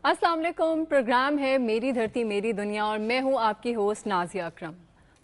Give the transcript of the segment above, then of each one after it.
अस्सलाम वालेकुम। प्रोग्राम है मेरी धरती मेरी दुनिया और मैं हूं आपकी होस्ट नाजिया अकरम।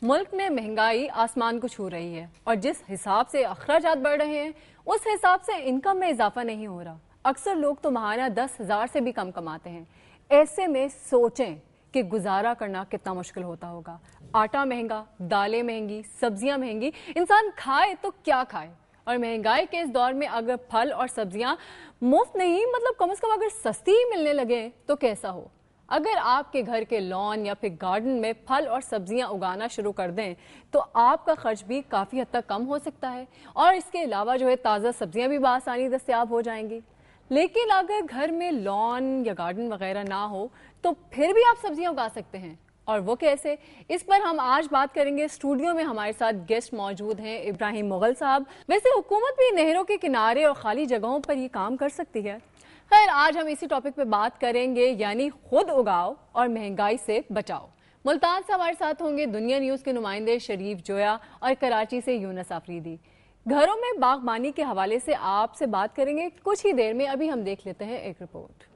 मुल्क में महंगाई आसमान को छू रही है और जिस हिसाब से अखराजात बढ़ रहे हैं उस हिसाब से इनकम में इजाफा नहीं हो रहा। अक्सर लोग तो माहाना 10,000 से भी कम कमाते हैं। ऐसे में सोचें कि गुजारा करना कितना मुश्किल होता होगा। आटा महंगा, दालें महंगी, सब्जियां महंगी, इंसान खाए तो क्या खाए। और महंगाई के इस दौर में अगर फल और सब्जियां मुफ्त नहीं, मतलब कम से कम अगर सस्ती ही मिलने लगे तो कैसा हो। अगर आपके घर के लॉन या फिर गार्डन में फल और सब्जियां उगाना शुरू कर दें तो आपका खर्च भी काफ़ी हद तक कम हो सकता है और इसके अलावा जो है ताज़ा सब्जियां भी बआसानी दस्तयाब हो जाएंगी। लेकिन अगर घर में लॉन या गार्डन वगैरह ना हो तो फिर भी आप सब्जियां उगा सकते हैं, और वो कैसे, इस पर हम आज बात करेंगे। स्टूडियो में हमारे साथ गेस्ट मौजूद हैं इब्राहिम मुगल साहब। वैसे हुकूमत भी नहरों के किनारे और खाली जगहों पर ये काम कर सकती है। खैर, आज हम इसी टॉपिक पे बात करेंगे, यानी खुद उगाओ और महंगाई से बचाओ। मुल्तान से हमारे साथ होंगे दुनिया न्यूज़ के नुमाइंदे शरीफ जोया और कराची से यूनस आफरीदी। घरों में बागबानी के हवाले से आपसे बात करेंगे कुछ ही देर में। अभी हम देख लेते हैं एक रिपोर्ट।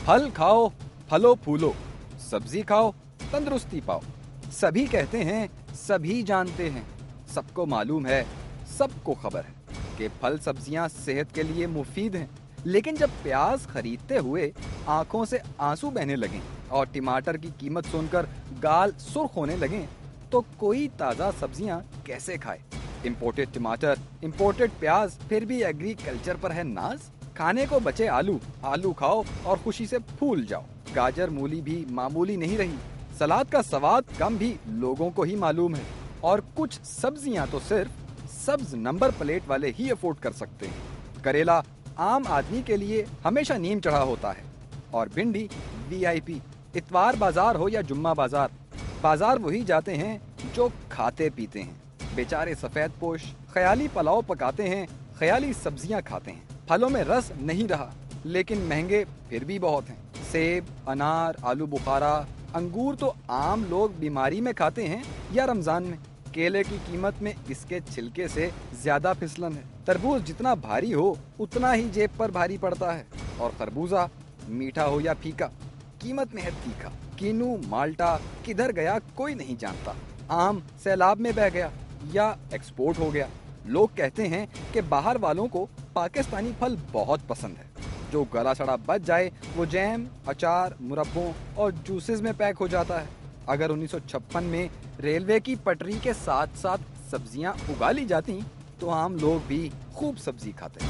फल खाओ, फलो फूलो, सब्जी खाओ, तंदुरुस्ती पाओ। सभी कहते हैं, सभी जानते हैं, सबको मालूम है, सबको खबर है कि फल सब्जियां सेहत के लिए मुफीद हैं। लेकिन जब प्याज खरीदते हुए आंखों से आंसू बहने लगें और टमाटर की कीमत सुनकर गाल सुर्ख होने लगें तो कोई ताज़ा सब्जियां कैसे खाए। इम्पोर्टेड टमाटर, इम्पोर्टेड प्याज, फिर भी एग्रीकल्चर पर है नाज। खाने को बचे आलू, आलू खाओ और खुशी से फूल जाओ। गाजर मूली भी मामूली नहीं रही। सलाद का स्वाद कम भी लोगों को ही मालूम है और कुछ सब्जियां तो सिर्फ सब्ज नंबर प्लेट वाले ही अफोर्ड कर सकते हैं। करेला आम आदमी के लिए हमेशा नीम चढ़ा होता है और भिंडी VIP। इतवार बाजार हो या जुम्मा बाजार, बाजार वही जाते हैं जो खाते पीते हैं। बेचारे सफेद पोश ख्याली पुलाव पकाते हैं, ख्याली सब्जियां खाते हैं। फलों में रस नहीं रहा, लेकिन महंगे फिर भी बहुत हैं। सेब, अनार, आलू बुखारा, अंगूर तो आम लोग बीमारी में खाते हैं या रमजान में। केले की कीमत में इसके छिलके से ज्यादा फिसलन है। तरबूज जितना भारी हो उतना ही जेब पर भारी पड़ता है। और खरबूजा मीठा हो या फीका, कीमत में है तीखा। कीनू, माल्टा किधर गया कोई नहीं जानता। आम सैलाब में बह गया या एक्सपोर्ट हो गया। लोग कहते हैं कि बाहर वालों को पाकिस्तानी फल बहुत पसंद है। जो गला सड़ा बच जाए वो जैम, अचार, मुरब्बों और जूसेस में पैक हो जाता है। अगर 1956 में रेलवे की पटरी के साथ साथ सब्जियां उगा ली जाती तो आम लोग भी खूब सब्जी खाते।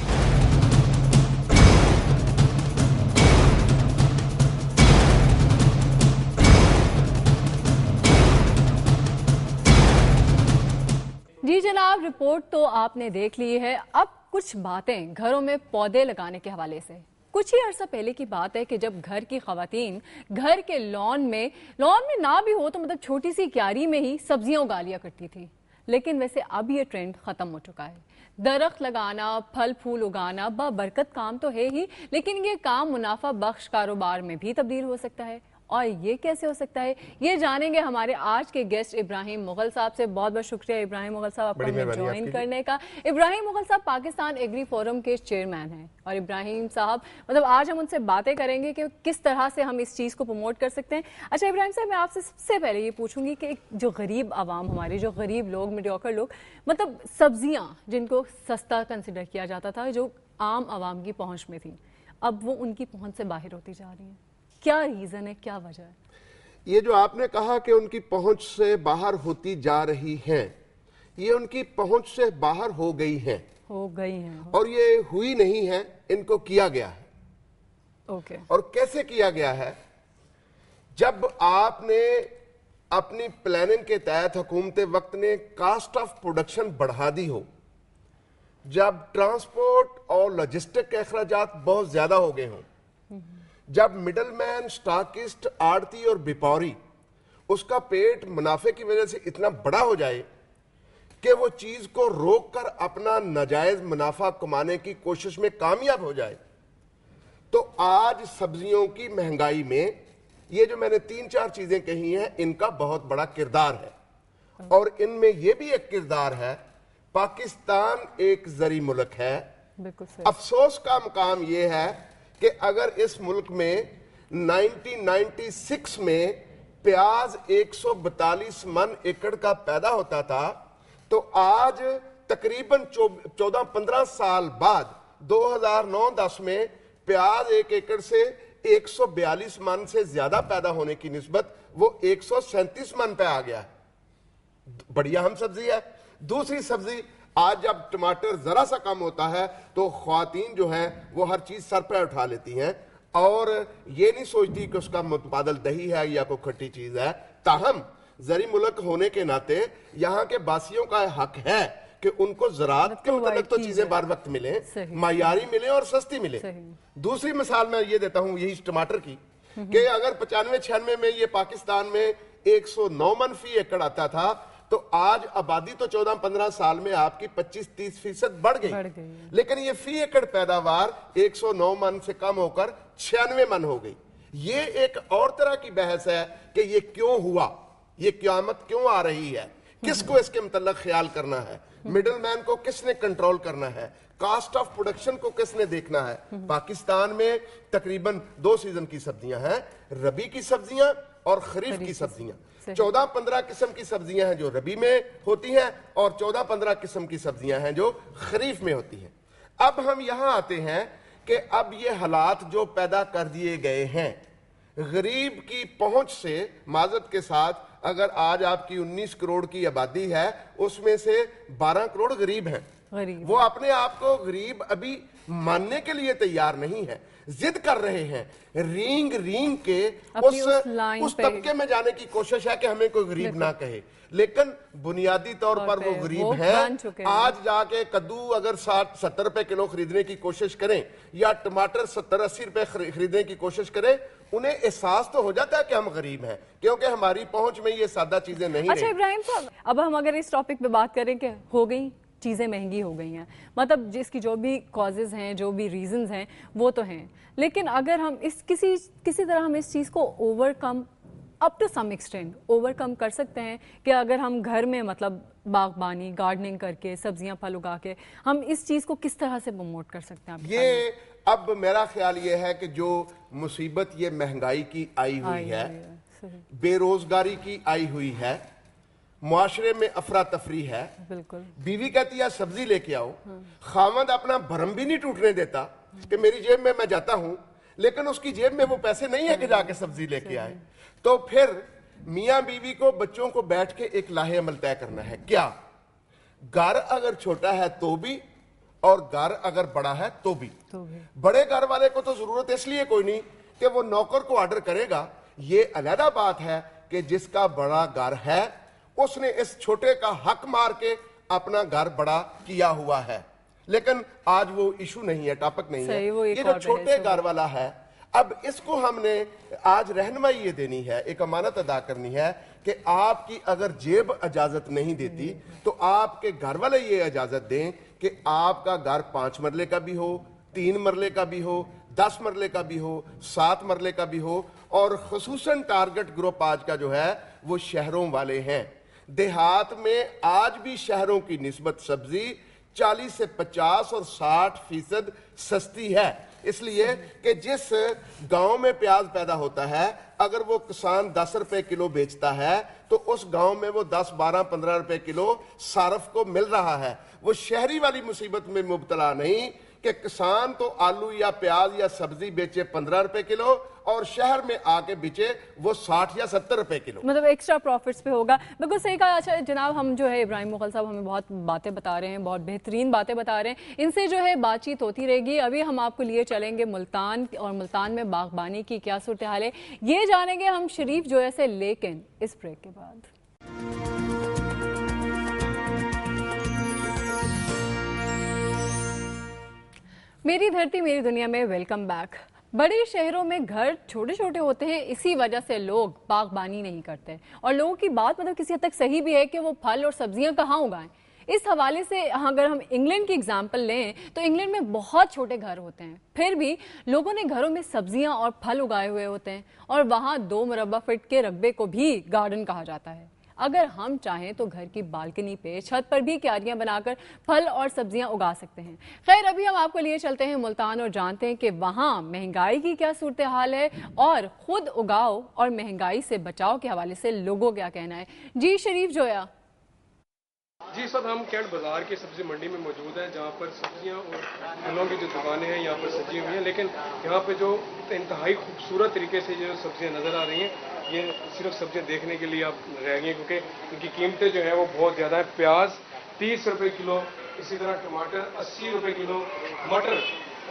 जी जनाब, रिपोर्ट तो आपने देख ली है। अब कुछ बातें घरों में पौधे लगाने के हवाले से। कुछ ही अरसा पहले की बात है कि जब घर की खवातीन घर के लॉन में ना भी हो तो मतलब छोटी सी क्यारी में ही सब्जियां उगा लिया करती थी। लेकिन वैसे अब ये ट्रेंड खत्म हो चुका है। दरख्त लगाना, फल फूल उगाना बरकत काम तो है ही, लेकिन ये काम मुनाफा बख्श कारोबार में भी तब्दील हो सकता है। और ये कैसे हो सकता है, ये जानेंगे हमारे आज के गेस्ट इब्राहिम मुगल साहब से। बहुत बहुत शुक्रिया इब्राहिम मुगल साहब आपका ज्वाइन करने का। इब्राहिम मुगल साहब पाकिस्तान एग्री फोरम के चेयरमैन हैं और इब्राहिम साहब मतलब आज हम उनसे बातें करेंगे कि किस तरह से हम इस चीज़ को प्रमोट कर सकते हैं। अच्छा इब्राहिम साहब, मैं आपसे सबसे पहले ये पूछूंगी कि जो गरीब आवाम, हमारे जो गरीब लोग, मीडियोकर लोग, मतलब सब्जियां जिनको सस्ता कंसिडर किया जाता था, जो आम आवाम की पहुँच में थी, अब वो उनकी पहुँच से बाहर होती जा रही हैं। क्या रीजन है, क्या वजह है? ये जो आपने कहा कि उनकी पहुंच से बाहर होती जा रही हैं, ये उनकी पहुंच से बाहर हो गई हैं और ये हुई नहीं है, इनको किया गया है। ओके। और कैसे किया गया है? जब आपने अपनी प्लानिंग के तहत हुकूमत वक्त ने कास्ट ऑफ प्रोडक्शन बढ़ा दी हो, जब ट्रांसपोर्ट और लॉजिस्टिक के अखराजात बहुत ज्यादा हो गए हों, जब मिडलमैन, स्टॉकिस्ट, आड़ती और व्यापारी उसका पेट मुनाफे की वजह से इतना बड़ा हो जाए कि वो चीज को रोक कर अपना नाजायज मुनाफा कमाने की कोशिश में कामयाब हो जाए, تو آج سبزیوں کی مہنگائی میں یہ جو میں نے 3-4 چیزیں کہی ہیں ان کا بہت بڑا کردار ہے. اور ان میں یہ بھی ایک کردار ہے, پاکستان ایک زرعی ملک ہے. افسوس کا مقام یہ ہے کہ اگر اس ملک میں 1996 میں پیاز 142 من ایکڑ کا پیدا ہوتا تھا, تو آج تقریباً 14-15 سال بعد 2009-10 میں پیاز 1 ایکڑ سے 142 من سے زیادہ پیدا ہونے کی نسبت وہ 137 من پہ آ گیا ہے. بڑی اہم سبزی ہے. دوسری سبزی, آج جب ٹماٹر ذرا سا کم ہوتا ہے تو خواتین جو ہیں وہ ہر چیز سر پہ اٹھا لیتی ہیں اور یہ نہیں سوچتی کہ اس کا متبادل دہی ہے یا کوئی کھٹی چیز ہے. تاہم زرعی ملک ہونے کے ناطے یہاں کے باسیوں کا حق ہے کہ ان کو زراعت کے متعلق تو چیزیں بار وقت ملیں, معیاری ملیں اور سستی ملیں. دوسری مثال میں یہ دیتا ہوں یہی ٹماٹر کی, کہ اگر 95-96 میں یہ پاکستان میں 109 من فی ایکڑ آتا تھا, تو آج آبادی تو 14-15 سال میں آپ کی 25-30% بڑھ گئی, لیکن یہ فی ایکڑ پیداوار 109 من سے کم ہو کر 96 من ہو گئی. یہ ایک اور طرح کی بحث ہے کہ یہ کیوں ہوا, یہ قیامت کیوں آ رہی ہے, کس کو اس کے متعلق خیال کرنا ہے, مڈل مین کو کس نے کنٹرول کرنا ہے, کاسٹ آف پروڈکشن کو کس نے دیکھنا ہے. پاکستان میں تقریباً 2 سیزن کی سبزیاں ہیں, ربی کی سبزیاں اور خریف کی سبزیاں. 14-15 قسم کی سبزیاں ہیں جو ربی میں ہوتی ہیں اور 14-15 قسم کی سبزیاں ہیں جو خریف میں ہوتی ہیں. اب ہم یہاں آتے ہیں کہ اب یہ حالات جو پیدا کر دیے گئے ہیں, غریب کی پہنچ سے, معذرت کے ساتھ, اگر آج آپ کی 19 کروڑ کی آبادی ہے, اس میں سے 12 کروڑ غریب ہیں. وہ اپنے آپ کو غریب ابھی ماننے کے لیے تیار نہیں ہے, ضد کر رہے ہیں, رینگ کے اس طبقے میں جانے کی کوشش ہے کہ ہمیں کوئی غریب نہ کہے, لیکن بنیادی طور پر وہ غریب ہیں. آج جا کے کدو اگر 60-70 روپے کلو خریدنے کی کوشش کریں یا ٹماٹر 70-80 روپے خریدنے کی کوشش کریں, انہیں احساس تو ہو جاتا ہے کہ ہم غریب ہیں, کیونکہ ہماری پہنچ میں یہ سادہ چیزیں نہیں رہیں. اچھا ابراہیم صاحب, اب ہم اگر اس ٹاپک پہ بات کریں کہ ہو گئی چیزیں مہنگی ہو گئی ہیں, مطلب جس کی جو بھی کازز ہیں, جو بھی ریزنز ہیں وہ تو ہیں, لیکن اگر ہم اس کسی طرح ہم اس چیز کو overcome up to some extent overcome کر سکتے ہیں کہ اگر ہم گھر میں مطلب باغبانی, گارڈننگ کر کے, سبزیاں پھل اگا کے ہم اس چیز کو کس طرح سے پروموٹ کر سکتے ہیں؟ یہ اب میرا خیال یہ ہے کہ جو مصیبت یہ مہنگائی کی آئی ہوئی ہے, بے روزگاری کی آئی ہوئی ہے, معاشرے میں افراتفری ہے, بالکل, بیوی کہتی ہے سبزی لے کے آؤ, خاوند اپنا بھرم بھی نہیں ٹوٹنے دیتا کہ میری جیب میں جاتا ہوں, لیکن اس کی جیب میں وہ پیسے نہیں ہے کہ جا کے سبزی لے کے آئے. تو پھر میاں بیوی کو, بچوں کو بیٹھ کے ایک لاہے عمل طے کرنا ہے. کیا گھر اگر چھوٹا ہے تو بھی, اور گھر اگر بڑا ہے تو بھی. بڑے گھر والے کو تو ضرورت اس لیے کوئی نہیں کہ وہ نوکر کو آرڈر کرے گا, یہ علیحدہ بات ہے کہ جس کا بڑا گھر ہے اس نے اس چھوٹے کا حق مار کے اپنا گھر بڑا کیا ہوا ہے. لیکن آج وہ ایشو نہیں ہے, ٹاپک نہیں ہے. یہ جو چھوٹے گھر والا ہے, اب اس کو ہم نے آج رہنمائی یہ دینی ہے, ایک امانت ادا کرنی ہے کہ آپ کی اگر جیب اجازت نہیں دیتی تو آپ کے گھر والے یہ اجازت دیں کہ آپ کا گھر 5 مرلے کا بھی ہو, 3 مرلے کا بھی ہو, 10 مرلے کا بھی ہو, 7 مرلے کا بھی ہو. اور خصوصاً ٹارگٹ گروپ آج کا جو ہے وہ شہروں والے ہیں. دیہات میں آج بھی شہروں کی نسبت سبزی 40 سے 50 اور 60% سستی ہے, اس لیے کہ جس گاؤں میں پیاز پیدا ہوتا ہے اگر وہ کسان 10 روپے کلو بیچتا ہے تو اس گاؤں میں وہ 10, 12, 15 روپے کلو صارف کو مل رہا ہے. وہ شہری والی مصیبت میں مبتلا نہیں کہ کسان تو آلو یا پیاز یا سبزی بیچے 15 روپے کلو اور شہر میں آ کے بیچے وہ 60 یا 70 روپے کلو, مطلب ایکسٹرا پروفٹس پہ ہوگا. بالکل صحیح کہا. اچھا جناب, ہم جو ہے ابراہیم مغل صاحب ہمیں بہت باتیں بتا رہے ہیں, بہت بہترین باتیں بتا رہے ہیں, ان سے جو ہے بات چیت ہوتی رہے گی. ابھی ہم آپ کو لیے چلیں گے ملتان, اور ملتان میں باغبانی کی کیا صورتحال ہے یہ جانیں گے ہم شریف جو ہے سے, لیکن اس بریک کے بعد. میری دھرتی میری دنیا میں ویلکم بیک. بڑے شہروں میں گھر چھوٹے چھوٹے ہوتے ہیں, اسی وجہ سے لوگ باغبانی نہیں کرتے, اور لوگوں کی بات مطلب کسی حد تک صحیح بھی ہے کہ وہ پھل اور سبزیاں کہاں اگائیں, इस हवाले से अगर हम इंग्लैंड की एग्जांपल लें तो इंग्लैंड में बहुत छोटे घर होते हैं, फिर भी लोगों ने घरों में सब्जियां और फल उगाए हुए होते हैं और वहां 2 मुरब्बा फीट के रकबे को भी गार्डन कहा जाता है। अगर हम चाहें तो घर की बालकनी पे, छत पर भी क्यारियां बनाकर फल और सब्जियां उगा सकते हैं। खैर, अभी हम आपको लिए चलते हैं मुल्तान और जानते हैं कि वहां महंगाई की क्या सूरत हाल है और खुद उगाओ और महंगाई से बचाव के हवाले से लोगों क्या कहना है। जी शरीफ जोया। जी सर, हम कैंट बाजार की सब्जी मंडी में मौजूद हैं, जहाँ पर सब्जियाँ और फलों की जो दुकानें हैं यहाँ पर सजी हुई हैं, लेकिन यहाँ पे जो इंतहाई खूबसूरत तरीके से जो सब्जियाँ नज़र आ रही हैं, ये सिर्फ सब्जियाँ देखने के लिए आप रह गई हैं, क्योंकि इनकी कीमतें जो है वो बहुत ज़्यादा है। प्याज 30 रुपये किलो, इसी तरह टमाटर 80 रुपये किलो, मटर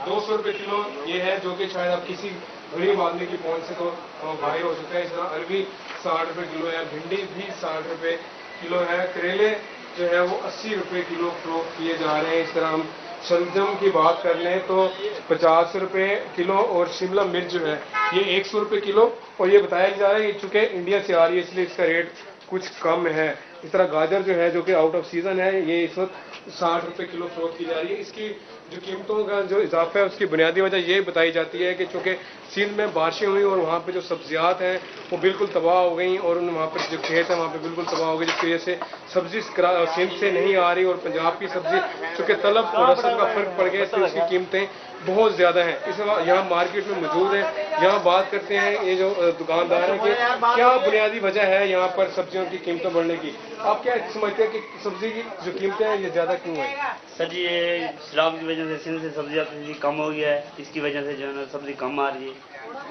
200 रुपये किलो ये है, जो कि शायद आप किसी गरीब आदमी की पहुँच से तो बाहर हो चुका है। इस तरह अरबी 60 रुपये किलो है, भिंडी भी 60 रुपये किलो है, करेले जो है वो 80 रुपये किलो फरोख्त किए जा रहे हैं। इस तरह हम शलजम की बात कर लें तो 50 रुपये किलो और शिमला मिर्च जो है ये 100 रुपये किलो, और ये बताया जा रहा है कि चूँकि इंडिया से आ रही है इसलिए इसका रेट कुछ कम है। इस तरह गाजर जो है, जो कि आउट ऑफ सीजन है, ये इस वक्त 60 रुपये किलो फरोख्त की जा रही है। इसकी जो कीमतों का जो इजाफा है उसकी बुनियादी वजह ये बताई जाती है कि चूँकि सिंध में बारिशें हुई और वहाँ पे जो सब्जियात हैं वो बिल्कुल तबाह हो गई, और वहाँ पर जो खेत है वहाँ पे बिल्कुल तबाह हो गई, जिसकी वजह से सब्जी सिंध से नहीं आ रही, और पंजाब की सब्जी चूँकि तलब और रसद का फर्क पड़ गया इसलिए उसकी कीमतें बहुत ज़्यादा हैं। इस यहाँ मार्केट में मौजूद है, यहाँ बात करते हैं ये जो दुकानदार है कि क्या बुनियादी वजह है यहाँ पर सब्जियों की कीमतें बढ़ने की। आप क्या समझते हैं कि सब्जी की जो कीमतें हैं ये ज़्यादा क्यों है? सर जी, ये शराब की वजह से सिंध से सब्जियाँ कम हो गया है, इसकी वजह से जो है ना सब्जी कम आ रही है,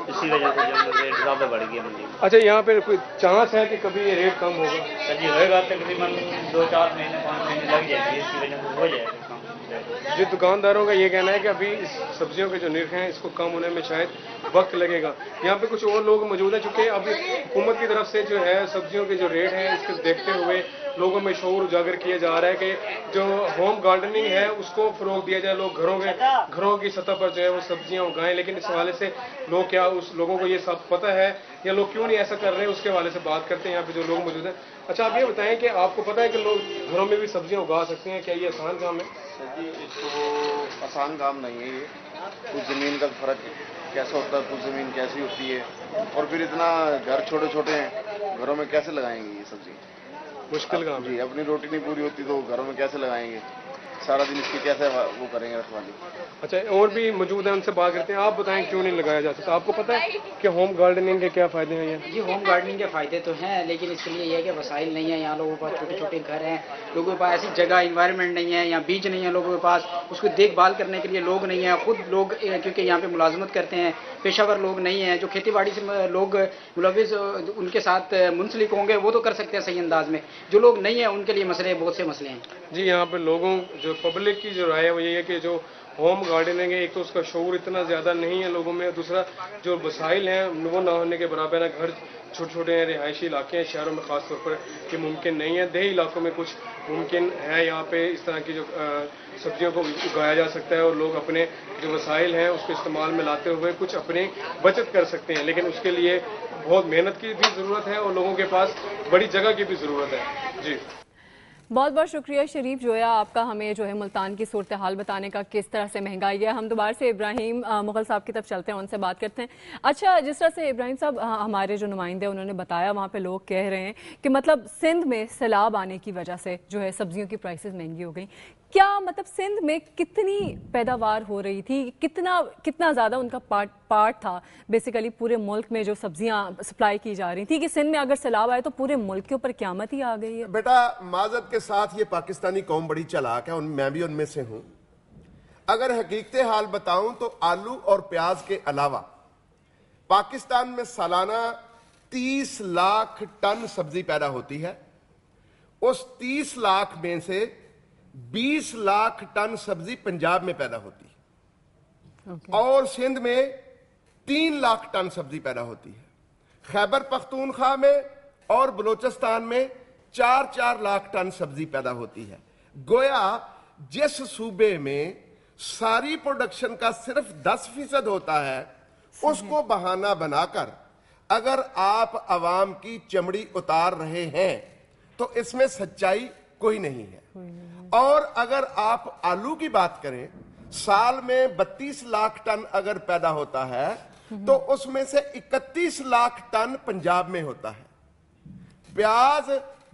इसी वजह से जो है रेट ज़्यादा बढ़ गया मंडी में। अच्छा, यहाँ पे कोई चांस है कि कभी ये रेट कम होगा? सर जी, होएगा तकरीबन 2-4 महीने 5 महीने लग जाएंगे, इसकी वजह से हो जाएगा कम। जो दुकानदारों का ये कहना है कि अभी इस सब्जियों के जो निर्ख हैं इसको कम होने में शायद वक्त लगेगा। यहाँ पे कुछ और लोग मौजूद हैं, चूँकि अब हुकूमत की तरफ से जो है सब्जियों के जो रेट हैं इसको देखते हुए लोगों में शऊर उजागर किया जा रहा है कि जो होम गार्डनिंग है उसको फरोग दिया जाए, लोग घरों की सतह पर जो है वो सब्जियां उगाएं। लेकिन इस हवाले से लोग क्या उस लोगों को ये सब पता है या लोग क्यों नहीं ऐसा कर रहे हैं, उसके हवाले से बात करते हैं यहाँ पे जो लोग मौजूद हैं। अच्छा, आप ये बताएं कि आपको पता है कि लोग घरों में भी सब्जियां उगा सकते हैं, क्या ये आसान काम है? सर जी, इसको आसान काम नहीं है ये। कुछ ज़मीन का फ़र्क कैसा होता है, कुछ ज़मीन कैसी होती है, और फिर इतना घर छोटे छोटे हैं, घरों में कैसे लगाएंगे ये सब्जी? मुश्किल काम है। जी, अपनी रोटी नहीं पूरी होती तो घरों में कैसे लगाएंगे? सारा दिन इसकी कैसे वो करेंगे रखवाली? अच्छा, और भी मौजूद है, उनसे बात करते हैं। आप बताएं क्यों नहीं लगाया जा सकता? आपको पता है कि होम गार्डनिंग के क्या फ़ायदे हैं? ये जी, होम गार्डनिंग के फ़ायदे तो हैं, लेकिन इसके लिए ये है कि वसाइल नहीं है। यहाँ लोगों के पास छोटे छोटे घर हैं, लोगों के पास ऐसी जगह इन्वायरमेंट नहीं है, यहाँ बीज नहीं है लोगों के पास, उसको देखभाल करने के लिए लोग नहीं हैं। खुद लोग क्योंकि यहाँ पे मुलाजमत करते हैं, पेशावर लोग नहीं हैं, जो खेती बाड़ी से लोग मुलविस उनके साथ मुंसलिक होंगे वो तो कर सकते हैं सही अंदाज में। जो लोग नहीं हैं उनके लिए मसले, बहुत से मसले हैं। जी, यहाँ पे लोगों जो पब्लिक की जो राय है वो ये है कि जो होम गार्डनिंग है, एक तो उसका शऊर इतना ज़्यादा नहीं है लोगों में, दूसरा जो वसाइल हैं वो ना होने के बराबर है। घर छोटे छोटे हैं, रिहायशी इलाके हैं, शहरों में ख़ास तौर पर ये मुमकिन नहीं है। देही इलाकों में कुछ मुमकिन है, यहाँ पे इस तरह की जो सब्जियों को उगाया जा सकता है और लोग अपने जो वसाइल हैं उसको इस्तेमाल में लाते हुए कुछ अपनी बचत कर सकते हैं, लेकिन उसके लिए बहुत मेहनत की भी ज़रूरत है और लोगों के पास बड़ी जगह की भी ज़रूरत है। जी, बहुत बहुत शुक्रिया शरीफ जोया आपका, हमें जो है मुल्तान की सूरत हाल बताने का, किस तरह से महंगाई है। हम दोबारा से इब्राहिम मुगल साहब की तरफ चलते हैं, उनसे बात करते हैं। अच्छा, जिस तरह से इब्राहिम साहब हमारे जो नुमाइंदे उन्होंने बताया, वहाँ पे लोग कह रहे हैं कि मतलब सिंध में सैलाब आने की वजह से जो है सब्जियों की प्राइसेस महंगी हो गई। क्या मतलब सिंध में कितनी पैदावार हो रही थी, कितना ज़्यादा उनका पार्ट था बेसिकली पूरे मुल्क में जो सब्जियां सप्लाई की जा रही थी, कि सिंध में अगर सैलाब आए तो पूरे मुल्क के ऊपर क़यामत ही आ गई है? बेटा, माजरत के साथ ये पाकिस्तानी कौम बड़ी चालाक है, मैं भी उनमें से हूं। अगर हकीकत हाल बताऊं तो आलू और प्याज के अलावा पाकिस्तान में सालाना 30 लाख टन सब्जी पैदा होती है। उस 30 लाख में से 20 लाख टन सब्जी पंजाब में पैदा होती है और सिंध में 3 लाख टन सब्जी पैदा होती है। खैबर पख्तूनख्वा में और बलूचिस्तान में 4-4 लाख टन सब्जी पैदा होती है। गोया जिस सूबे में सारी प्रोडक्शन का सिर्फ 10% होता है, उसको बहाना बनाकर अगर आप अवाम की चमड़ी उतार रहे हैं तो इसमें सच्चाई कोई नहीं है। اور اگر آپ آلو کی بات کریں سال میں 32 لاکھ ٹن اگر پیدا ہوتا ہے تو اس میں سے 31 لاکھ ٹن پنجاب میں ہوتا ہے. پیاز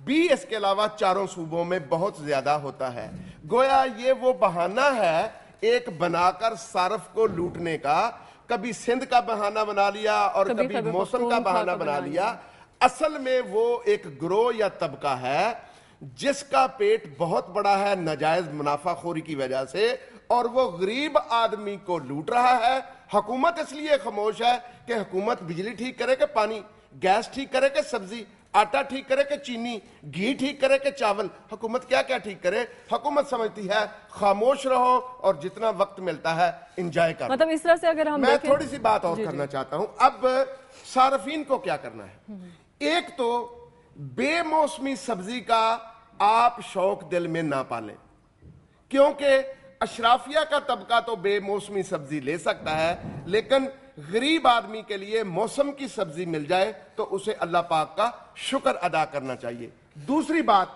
بھی اس کے علاوہ چاروں صوبوں میں بہت زیادہ ہوتا ہے. گویا یہ وہ بہانہ ہے ایک بنا کر صارف کو لوٹنے کا. کبھی سندھ کا بہانہ بنا لیا اور کبھی موسم کا بہانہ بنا لیا. اصل میں وہ ایک گروہ یا طبقہ ہے جس کا پیٹ بہت بڑا ہے ناجائز منافع خوری کی وجہ سے, اور وہ غریب آدمی کو لوٹ رہا ہے. حکومت اس لیے خاموش ہے کہ حکومت بجلی ٹھیک کرے کہ پانی, گیس ٹھیک کرے کہ سبزی, آٹا ٹھیک کرے کہ چینی, گھی ٹھیک کرے کہ چاول. حکومت کیا کیا ٹھیک کرے؟ حکومت سمجھتی ہے خاموش رہو اور جتنا وقت ملتا ہے انجوائے کرو. مطلب اس طرح سے اگر ہم میں تھوڑی سی بات اور کرنا چاہتا ہوں. اب صارفین کو کیا کرنا ہے؟ ایک تو بے موسمی سبزی کا آپ شوق دل میں نہ پالیں, کیونکہ اشرافیہ کا طبقہ تو بے موسمی سبزی لے سکتا ہے, لیکن غریب آدمی کے لیے موسم کی سبزی مل جائے تو اسے اللہ پاک کا شکر ادا کرنا چاہیے. دوسری بات,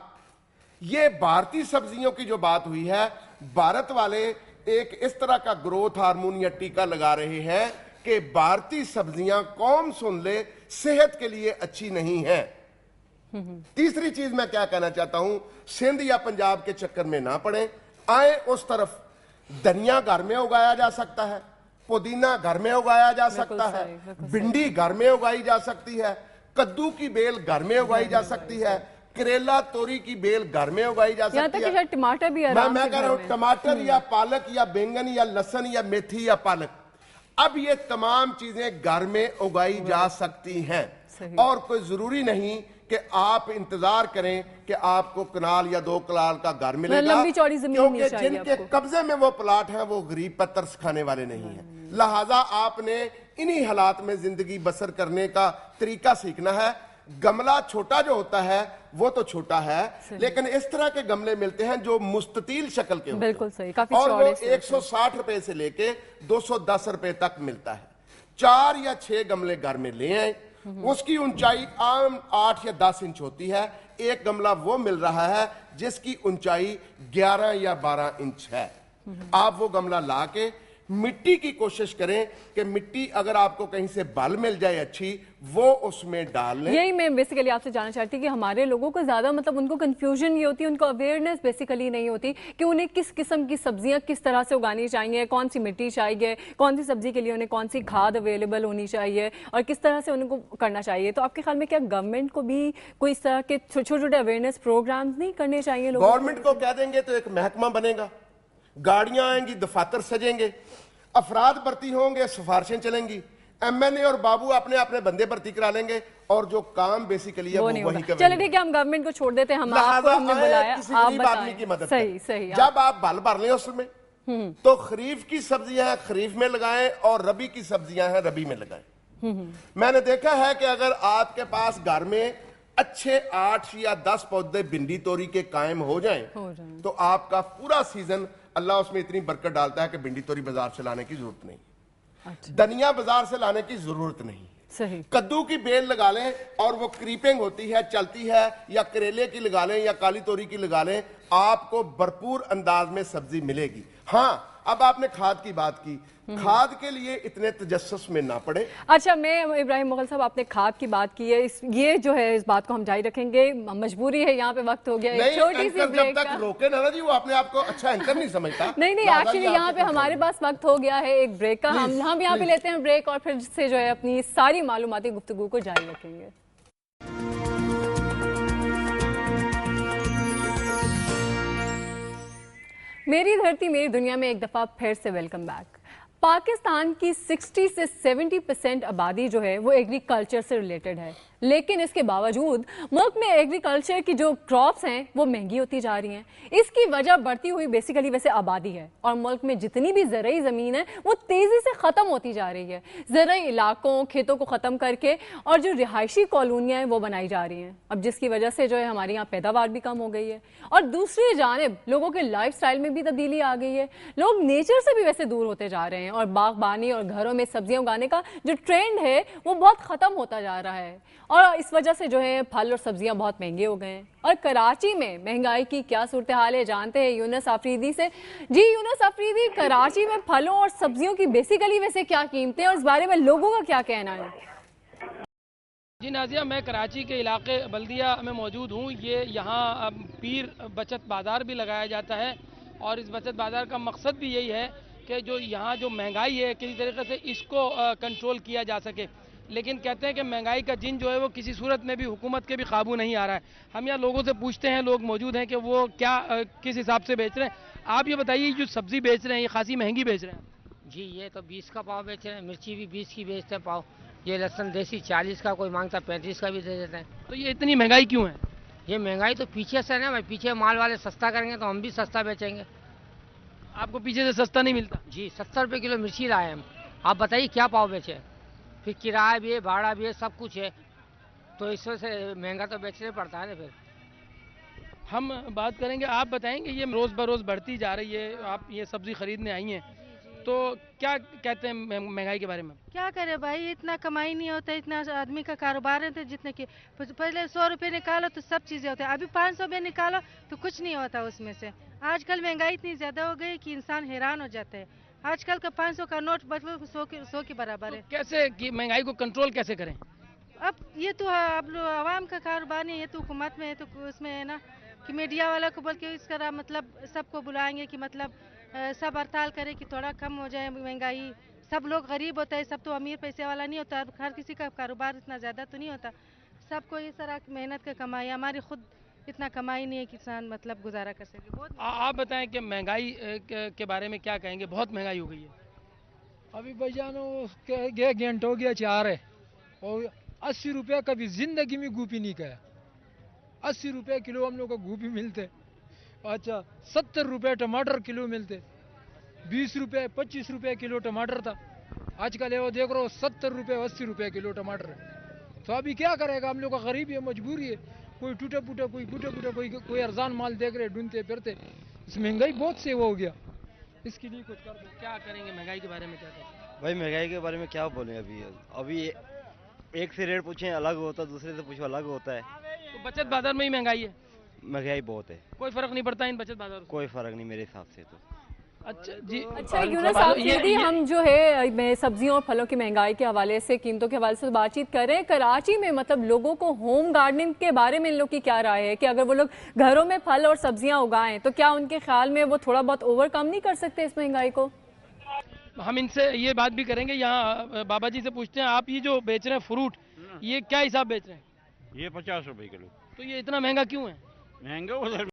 یہ بھارتی سبزیوں کی جو بات ہوئی ہے, بھارت والے ایک اس طرح کا گروتھ ہارمون یا ٹیکا لگا رہے ہیں کہ بھارتی سبزیاں قوم سن لے صحت کے لیے اچھی نہیں ہیں. تیسری چیز میں کیا کہنا چاہتا ہوں, سندھ یا پنجاب کے چکر میں نہ پڑیں, آئیں اس طرف. دھنیا گھر میں اگایا جا سکتا ہے, پودینہ گھر میں اگایا جا سکتا ہے, بھنڈی گھر میں اگائی جا سکتی ہے, کدو کی بیل گھر میں اگائی جا سکتی ہے, کریلا توری کی بیل گھر میں اگائی جا سکتی ہے. ٹماٹر بھی میں کہہ رہا ہوں ٹماٹر یا پالک یا بینگن یا لہسن یا میتھی یا پالک, اب یہ تمام چیزیں گھر میں اگائی جا سکتی ہیں. اور کوئی ضروری نہیں کہ آپ انتظار کریں کہ آپ کو کنال یا 2 کنال کا گھر ملے گا, کیونکہ جن کے قبضے میں وہ پلاٹ ہیں وہ غریب پر ترس کھانے والے نہیں ہیں. لہٰذا آپ نے انہی حالات میں زندگی بسر کرنے کا طریقہ سیکھنا ہے. گملہ چھوٹا جو ہوتا ہے وہ تو چھوٹا ہے, لیکن اس طرح کے گملے ملتے ہیں جو مستطیل شکل کے ہوتے ہیں, اور وہ 160 روپے سے لے کے 210 روپے تک ملتا ہے. 4 یا 6 گملے گھر میں لے آئیں. اس کی اونچائی عام 8 یا 10 انچ ہوتی ہے. ایک گملہ وہ مل رہا ہے جس کی اونچائی 11 یا 12 انچ ہے. آپ وہ گملہ لا کے مٹی کی کوشش کریں کہ مٹی اگر آپ کو کہیں سے بل مل جائے اچھی, وہ اس میں ڈال لیں. یہی میں بیسیکلی آپ سے جاننا چاہتی ہوں کہ ہمارے لوگوں کو زیادہ مطلب ان کو کنفیوژن یہ ہوتی ہے, ان کو اویئرنیس بیسیکلی نہیں ہوتی کہ انہیں کس قسم کی سبزیاں کس طرح سے اگانی چاہیے, کون سی مٹی چاہیے, کون سی سبزی کے لیے انہیں کون سی کھاد اویلیبل ہونی چاہیے, اور کس طرح سے ان کو کرنا چاہیے. تو آپ کے خیال میں کیا گورنمنٹ کو بھی کوئی اس طرح کے چھوٹے چھوٹے اویئرنیس پروگرامز نہیں کرنے چاہیے؟ گورنمنٹ کو کہہ دیں گے تو ایک محکمہ بنے گا, گاڑیاں آئیں گی, دفاتر سجیں گے, افراد بھرتی ہوں گے, سفارشیں چلیں گی, ایم این اے اور بابو اپنے اپنے بندے بھرتی کرا لیں گے, اور جو کام بیسیکلی ہے وہ وہی کریں گے. چلے ٹھیک ہے, ہم گورنمنٹ کو چھوڑ دیتے ہیں. ہم آپ کو ہم نے بلایا, آپ آدمی کی مدد صحیح. جب آپ بل بھر لیں اس میں تو خریف کی سبزیاں ہیں خریف میں لگائیں, اور ربی کی سبزیاں ہیں ربی میں لگائیں. میں نے دیکھا ہے کہ اگر آپ کے پاس گھر میں اچھے 8 یا 10 پودے بھنڈی توری کے قائم ہو جائیں تو آپ کا پورا سیزن اللہ اس میں اتنی برکت ڈالتا ہے کہ بھنڈی توری بازار سے لانے کی ضرورت نہیں, دھنیا بازار سے لانے کی ضرورت نہیں. کدو کی بیل لگا لیں اور وہ کریپنگ ہوتی ہے, چلتی ہے, یا کریلے کی لگا لیں یا کالی توری کی لگا لیں, آپ کو بھرپور انداز میں سبزی ملے گی. ہاں, اب آپ نے کھاد کی بات کی, کھاد کے لیے اتنے تجسس میں نہ پڑے. اچھا, میں ابراہیم مغل صاحب, آپ نے کھاد کی بات کی ہے, یہ جو ہے اس بات کو ہم جاری رکھیں گے, مجبوری ہے, یہاں پہ وقت ہو گیا ہے چھوٹی سی بریک کا. جب تک روکے نا جی, وہ اپنے آپ کو اچھا اینکر نہیں سمجھتا. نہیں ایکچولی یہاں پہ ہمارے پاس وقت ہو گیا ہے ایک بریک کا, ہم یہاں پہ لیتے ہیں بریک, اور پھر سے جو ہے اپنی ساری معلوماتی گفتگو کو جاری رکھیں گے. میری دھرتی میری دنیا میں ایک دفعہ پھر سے ویلکم بیک. پاکستان کی 60 سے 70% آبادی جو ہے وہ ایگریکلچر سے ریلیٹڈ ہے, لیکن اس کے باوجود ملک میں ایگریکلچر کی جو کراپس ہیں وہ مہنگی ہوتی جا رہی ہیں. اس کی وجہ بڑھتی ہوئی بیسیکلی ویسے آبادی ہے, اور ملک میں جتنی بھی زرعی زمین ہے وہ تیزی سے ختم ہوتی جا رہی ہے. زرعی علاقوں کھیتوں کو ختم کر کے اور جو رہائشی کالونیاں ہیں وہ بنائی جا رہی ہیں, اب جس کی وجہ سے جو ہے ہمارے یہاں پیداوار بھی کم ہو گئی ہے, اور دوسری جانب لوگوں کے لائف سٹائل میں بھی تبدیلی آ گئی ہے. لوگ نیچر سے بھی ویسے دور ہوتے جا رہے ہیں. हैं और बागबानी और घरों में सब्जियां उगाने का जो ट्रेंड है वो बहुत ख़त्म होता जा रहा है और इस वजह से जो है फल और सब्जियां बहुत महंगे हो गए हैं। और कराची में महंगाई की क्या सूरत हाल है जानते हैं यूनुस आफरीदी से। जी यूनुस आफरीदी, कराची में फलों और सब्जियों की बेसिकली वैसे क्या कीमतें हैं और इस बारे में लोगों का क्या कहना है? जी नाजिया, मैं कराची के इलाके बल्दिया में मौजूद हूँ। ये यहाँ पीर बचत बाज़ार भी लगाया जाता है और इस बचत बाज़ार का मकसद भी यही है कि जो यहाँ जो महंगाई है किसी तरीके से इसको कंट्रोल किया जा सके। लेकिन कहते हैं कि महंगाई का जिन जो है वो किसी सूरत में भी हुकूमत के भी काबू नहीं आ रहा है। हम यहाँ लोगों से पूछते हैं, लोग मौजूद हैं कि वो क्या किस हिसाब से बेच रहे हैं। आप ये बताइए, जो सब्ज़ी बेच रहे हैं ये खासी महंगी बेच रहे हैं? जी ये तो 20 का पाव बेच रहे हैं, मिर्ची भी 20 की बेचते हैं पाव। ये लहसुन देसी 40 का, कोई मांगता 35 का भी दे देते हैं। तो ये इतनी महंगाई क्यों है? ये महंगाई तो पीछे से ना भाई, पीछे माल वाले सस्ता करेंगे तो हम भी सस्ता बेचेंगे। आपको पीछे से सस्ता नहीं मिलता? जी 70 रुपये किलो मिर्ची लाए हम, आप बताइए क्या पाव बेचे? फिर किराया भी है, भाड़ा भी है, सब कुछ है, तो इस वजह से महंगा तो बेचने पड़ता है ना। फिर हम बात करेंगे, आप बताएंगे ये रोज़ बरोज़ बढ़ती जा रही है, आप ये सब्ज़ी खरीदने आई हैं तो क्या कहते हैं महंगाई के बारे में? क्या करे भाई, इतना कमाई नहीं होता, इतना आदमी का कारोबार है तो जितने की पहले 100 रुपये निकालो तो सब चीज़ें होती है, अभी 500 रुपये निकालो तो कुछ नहीं होता उसमें से। आजकल महंगाई इतनी ज़्यादा हो गई कि इंसान हैरान हो जाता है। आजकल का 500 का नोट बदलो 100 के बराबर है। तो कैसे कि महंगाई को कंट्रोल कैसे करें? अब ये तो अब आवाम का कारोबार नहीं, ये तो हुकूमत में है, तो उसमें है ना कि मीडिया वाला को बोल के इस तरह मतलब सबको बुलाएंगे कि मतलब सब हड़ताल करे कि थोड़ा कम हो जाए महंगाई। सब लोग गरीब होता है, सब तो अमीर पैसे वाला नहीं होता, हर किसी का कारोबार इतना ज़्यादा तो नहीं होता। सबको इस तरह मेहनत का कमाई, हमारी खुद इतना कमाई नहीं है किसान मतलब गुजारा कर सके। बहुत आप बताएं कि महंगाई के बारे में क्या कहेंगे? बहुत महंगाई हो गई है। अभी भाईजानो घंटे हो गया 4 है और 80 रुपये कभी जिंदगी में गोभी नहीं खाया। 80 रुपये किलो हम लोग को गोभी मिलते। अच्छा 70 रुपये टमाटर किलो मिलते, 20 रुपये 25 रुपये किलो टमाटर था, आजकल वो देख रहे हो 70 रुपये 80 रुपये किलो टमाटर है। तो अभी क्या करेगा, हम लोग का गरीबी है, मजबूरी है, कोई टूटे फूटे कोई अरजान माल देख रहे ढूंढते फिरते। इस महंगाई बहुत से वो हो गया, इसके लिए कुछ कर दो। क्या करेंगे महंगाई के बारे में? क्या करेंगे भाई महंगाई के बारे में क्या बोले? अभी एक से रेट पूछे अलग होता, दूसरे से पूछो अलग होता है। तो बचत बाजार में ही महंगाई है? महंगाई बहुत है। कोई फर्क नहीं पड़ता इन बचत बाजारों से? कोई फर्क नहीं मेरे हिसाब से तो। अच्छा जी। अच्छा यूनुस आफरीदी, हम जो है सब्जियों और फलों की महंगाई के हवाले से, कीमतों के हवाले से बातचीत कर रहे हैं। कराची में मतलब लोगों को होम गार्डनिंग के बारे में इन लोग की क्या राय है कि अगर वो लोग घरों में फल और सब्जियां उगाएं तो क्या उनके ख्याल में वो थोड़ा बहुत ओवरकम नहीं कर सकते इस महंगाई को? हम इनसे ये बात भी करेंगे। यहाँ बाबा जी से पूछते हैं, आप ये जो बेच रहे हैं फ्रूट, ये क्या हिसाब बेच रहे हैं? ये 50 रुपए किलो। तो ये इतना महंगा क्यों है? महंगा उधर